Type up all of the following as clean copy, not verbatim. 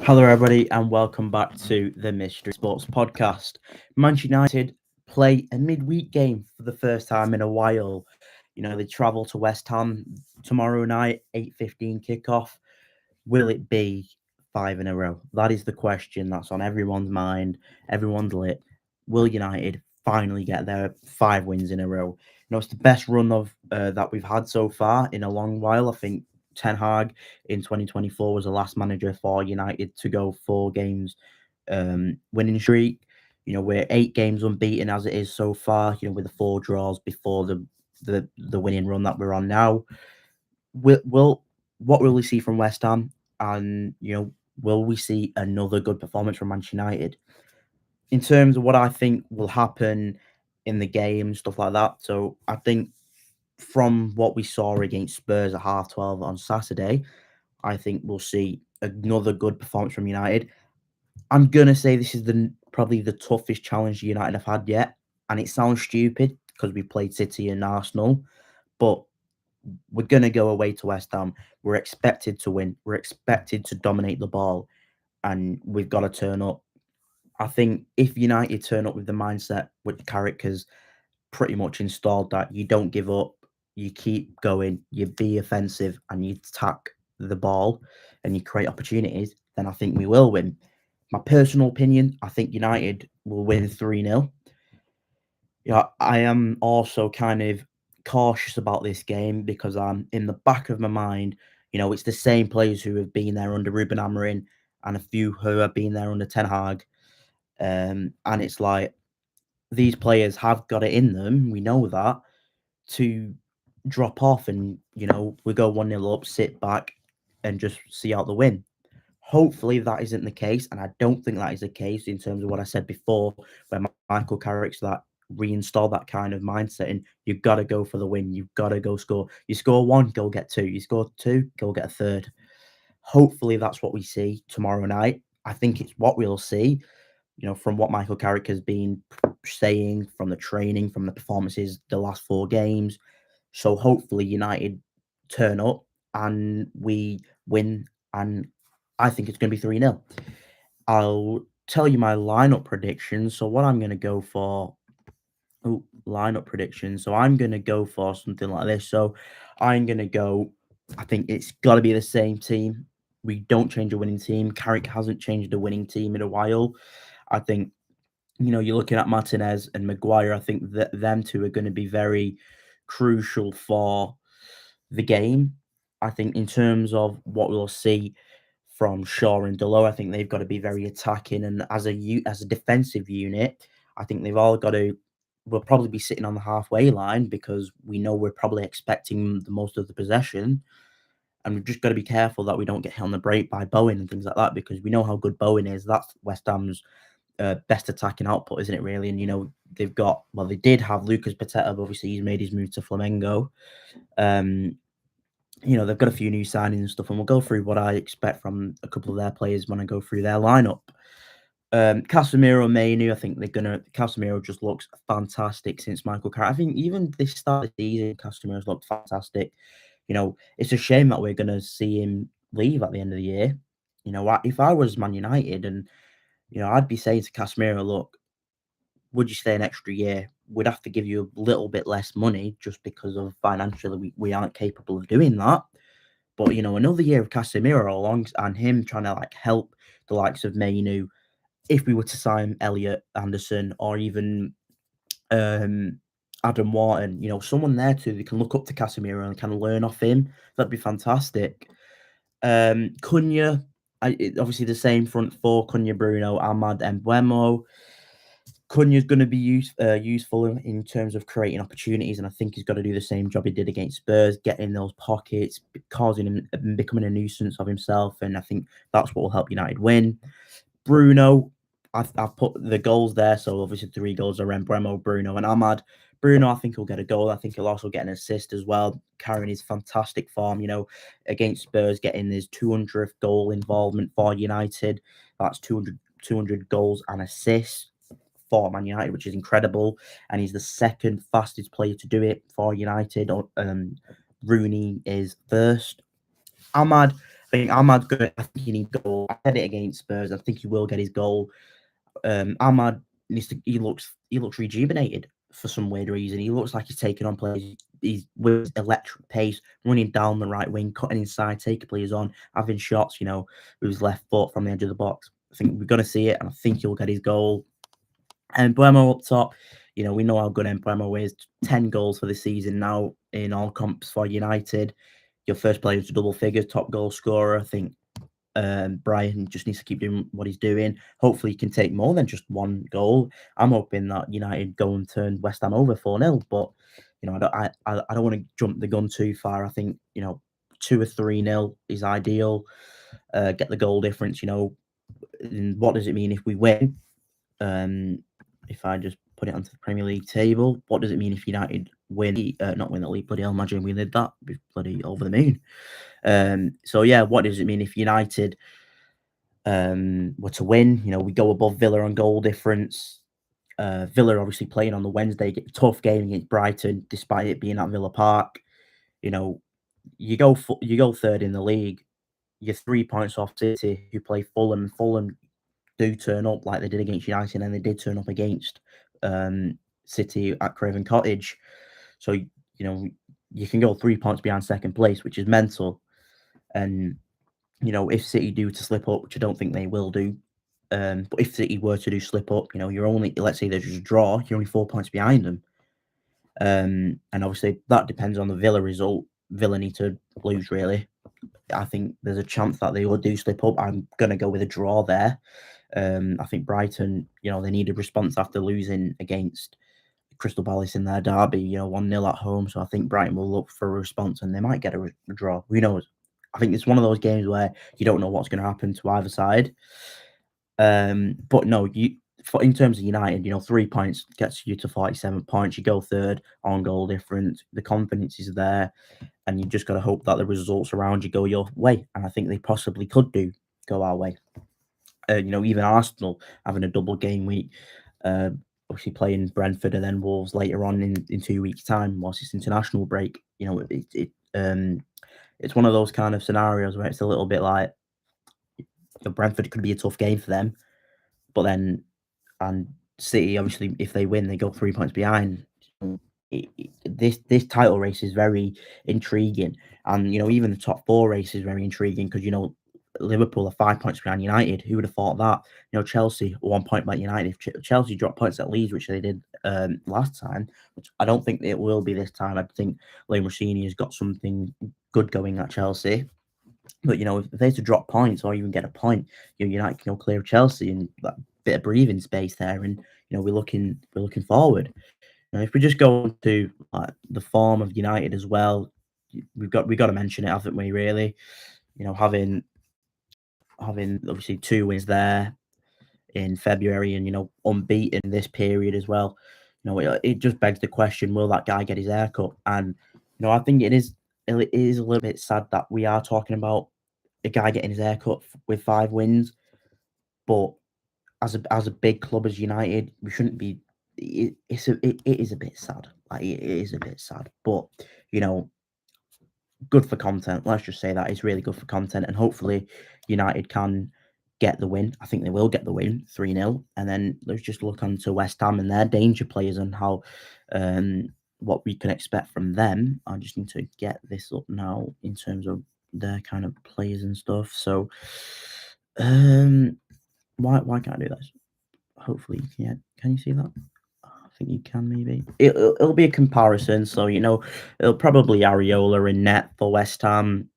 Hello, everybody, and welcome back to the Mystery Sports Podcast. Manchester United play a midweek game for the first time in a while. They travel to West Ham tomorrow night, 8:15 kickoff. Will it be five in a row? That is the question that's on everyone's mind, everyone's lip. Will United finally get their 5 wins in a row? It's the best run of that we've had so far in a long while. I think Ten Hag in 2024 was the last manager for United to go 4 games winning streak. We're 8 games unbeaten as it is so far. With the 4 draws before the winning run that we're on now. Will what will we see from West Ham? And will we see another good performance from Manchester United? In terms of what I think will happen in the game, stuff like that. So I think from what we saw against Spurs at half 12 on Saturday, I think we'll see another good performance from United. I'm gonna say this is probably the toughest challenge United have had yet, and it sounds stupid because we played City and Arsenal, but we're gonna go away to West Ham. We're expected to win. We're expected to dominate the ball, and we've got to turn up. I think if United turn up with the mindset which Carrick has pretty much installed, that you don't give up, you keep going, you be offensive, and you attack the ball, and you create opportunities, then I think we will win. My personal opinion, I think United will win 3-0. Yeah, I am also kind of cautious about this game because I'm in the back of my mind, it's the same players who have been there under Ruben Amorim and a few who have been there under Ten Hag. And it's like these players have got it in them. We know that to drop off and we go 1-0 up, sit back, and just see out the win. Hopefully that isn't the case, and I don't think that is the case in terms of what I said before, where Michael Carrick's that reinstall that kind of mindset, and you've got to go for the win. You've got to go score. You score one, go get two. You score two, go get a third. Hopefully that's what we see tomorrow night. I think it's what we'll see. From what Michael Carrick has been saying, from the training, from the performances, the last 4 games. So hopefully United turn up and we win, and I think it's going to be 3-0. I'll tell you my lineup predictions. So what I'm going to go for, lineup predictions. So I'm going to go for something like this. So I'm going to go, I think it's got to be the same team. We don't change a winning team. Carrick hasn't changed a winning team in a while. I think, you're looking at Martinez and Maguire. I think that them two are going to be very crucial for the game. I think in terms of what we'll see from Shaw and Delo, I think they've got to be very attacking, and as a defensive unit, I think they've all got to. We'll probably be sitting on the halfway line because we know we're probably expecting the most of the possession, and we've just got to be careful that we don't get hit on the break by Bowen and things like that, because we know how good Bowen is. That's West Ham's best attacking output, isn't it? Really, and they did have Lucas Paqueta, but obviously he's made his move to Flamengo. Um, they've got a few new signings and stuff, and we'll go through what I expect from a couple of their players when I go through their lineup. Casemiro, Mainu, I think Casemiro just looks fantastic since Michael Carrick. I think even this start of the season, Casemiro's looked fantastic. It's a shame that we're going to see him leave at the end of the year. If I was Man United, and I'd be saying to Casemiro, look, would you stay an extra year? We'd have to give you a little bit less money just because of financially we aren't capable of doing that. But another year of Casemiro along and him trying to help the likes of Mainu, if we were to sign Elliot Anderson or even Adam Wharton, someone there too that can look up to Casemiro and kind of learn off him, that'd be fantastic. Cunha, obviously the same front four: Cunha, Bruno, Ahmad, and Buemo. Cunha's going to be useful in terms of creating opportunities, and I think he's got to do the same job he did against Spurs, getting in those pockets, causing him, becoming a nuisance of himself, and I think that's what will help United win. Bruno, I've put the goals there, so obviously 3 goals are Bremo, Bruno, and Ahmad. Bruno, I think he'll get a goal. I think he'll also get an assist as well, carrying his fantastic form, against Spurs, getting his 200th goal involvement for United. That's 200 goals and assists for Man United, which is incredible. And he's the second fastest player to do it for United. Rooney is first. Ahmad, think Ahmad's good. I think he needs goal. I said it against Spurs. I think he will get his goal. Ahmad needs to. He looks rejuvenated for some weird reason. He looks like he's taking on players. He's with electric pace, running down the right wing, cutting inside, taking players on, having shots. With his left foot from the edge of the box. I think we're gonna see it, and I think he'll get his goal. And Buemo up top, we know how good Buemo is. 10 goals for the season now in all comps for United. Your first player to double figures, top goal scorer. I think Brian just needs to keep doing what he's doing. Hopefully, he can take more than just one goal. I'm hoping that United go and turn West Ham over 4-0, but I don't want to jump the gun too far. I think 2 or 3-0 is ideal. Get the goal difference. And what does it mean if we win? If I just put it onto the Premier League table, what does it mean if United win? Not win the league. Bloody hell, imagine we did that. We'd bloody over the moon. So yeah, what does it mean if United were to win? We go above Villa on goal difference. Villa obviously playing on the Wednesday, tough game against Brighton, despite it being at Villa Park. You go third in the league. You're 3 points off City, who play Fulham. Fulham do turn up like they did against United, and they did turn up against City at Craven Cottage. So you can go 3 points behind second place, which is mental. And if City do to slip up, which I don't think they will do, but if City were to do slip up, you're only, let's say there's just a draw, you're only 4 points behind them. And obviously that depends on the Villa result. Villa need to lose, really. I think there's a chance that they will do slip up. I'm gonna go with a draw there. I think Brighton, they need a response after losing against Crystal Palace in their derby, 1-0 at home. So I think Brighton will look for a response, and they might get a draw. Who knows? I think it's one of those games where you don't know what's going to happen to either side. But no, in terms of United, 3 points gets you to 47 points. You go third on goal difference. The confidence is there, and you just got to hope that the results around you go your way. And I think they possibly could go our way. Even Arsenal having a double game week, obviously playing Brentford and then Wolves later on in 2 weeks' time whilst it's international break. It's one of those kind of scenarios where it's a little bit like Brentford could be a tough game for them, but then and City obviously if they win they go 3 points behind. This title race is very intriguing, and even the top 4 race is very intriguing because Liverpool are 5 points behind United. Who would have thought that? Chelsea 1 point by United. If Chelsea dropped points at Leeds, which they did last time, which I don't think it will be this time. I think Leigh Mancini has got something good going at Chelsea. But if they to drop points or even get a point, United can go clear of Chelsea and that bit of breathing space there. And we're looking forward. If we just go to the form of United as well, we've got to mention it, haven't we? Really, having obviously 2 wins there in February and unbeaten this period as well. It just begs the question: will that guy get his haircut? And I think it is a little bit sad that we are talking about a guy getting his haircut with 5 wins, but as a big club as United, we shouldn't be. It is a bit sad. It is a bit sad, but good for content. Let's just say that it's really good for content, and hopefully United can get the win. I think they will get the win, 3-0, and then let's just look on to West Ham and their danger players and how what we can expect from them. I just need to get this up now in terms of their kind of players and stuff. So why can't I do this? Hopefully you can. Can you see that? I think you can, maybe. It'll be a comparison. So, it'll probably Areola in net for West Ham.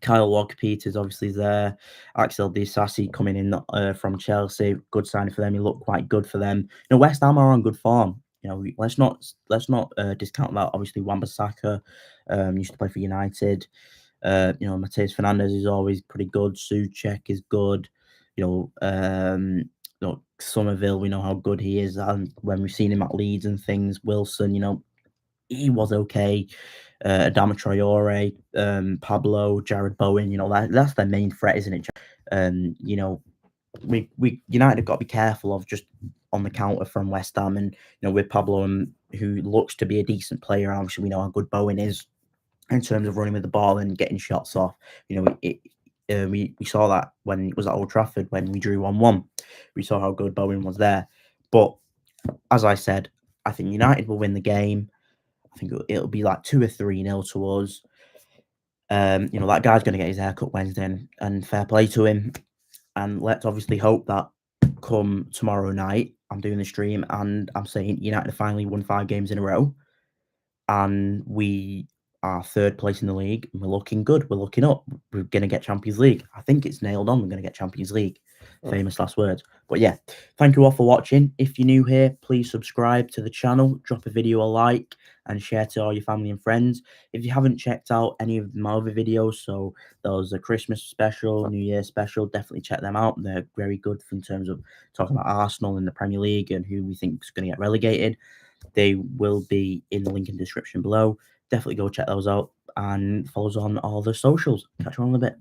Kyle Walker-Peters obviously there. Axel Disasi coming in from Chelsea. Good signing for them. He looked quite good for them. West Ham are on good form. Let's not discount that. Obviously, Wan-Bissaka used to play for United. Mateus Fernandez is always pretty good. Souček is good. Somerville, we know how good he is, and when we've seen him at Leeds and things, Wilson, he was okay. Adama Traore, Pablo, Jared Bowen, that's their main threat, isn't it? We United have got to be careful of just on the counter from West Ham, and with Pablo, who looks to be a decent player, obviously we know how good Bowen is in terms of running with the ball and getting shots off. We saw that when it was at Old Trafford when we drew 1-1. We saw how good Bowen was there. But as I said, I think United will win the game. I think it'll be like 2 or 3-0 to us. That guy's going to get his haircut Wednesday, and fair play to him. And let's obviously hope that come tomorrow night, I'm doing the stream and I'm saying United have finally won 5 games in a row, and we are third place in the league. And we're looking good. We're looking up. We're going to get Champions League. I think it's nailed on. We're going to get Champions League. Famous last words. But yeah, thank you all for watching. If you're new here, please subscribe to the channel, drop a video a like, and share to all your family and friends. If you haven't checked out any of my other videos, so there was a Christmas special, New Year special, definitely check them out. They're very good in terms of talking about Arsenal in the Premier League and who we think is going to get relegated. They will be in the link in the description below. Definitely go check those out and follow us on all the socials. Catch you on in a bit.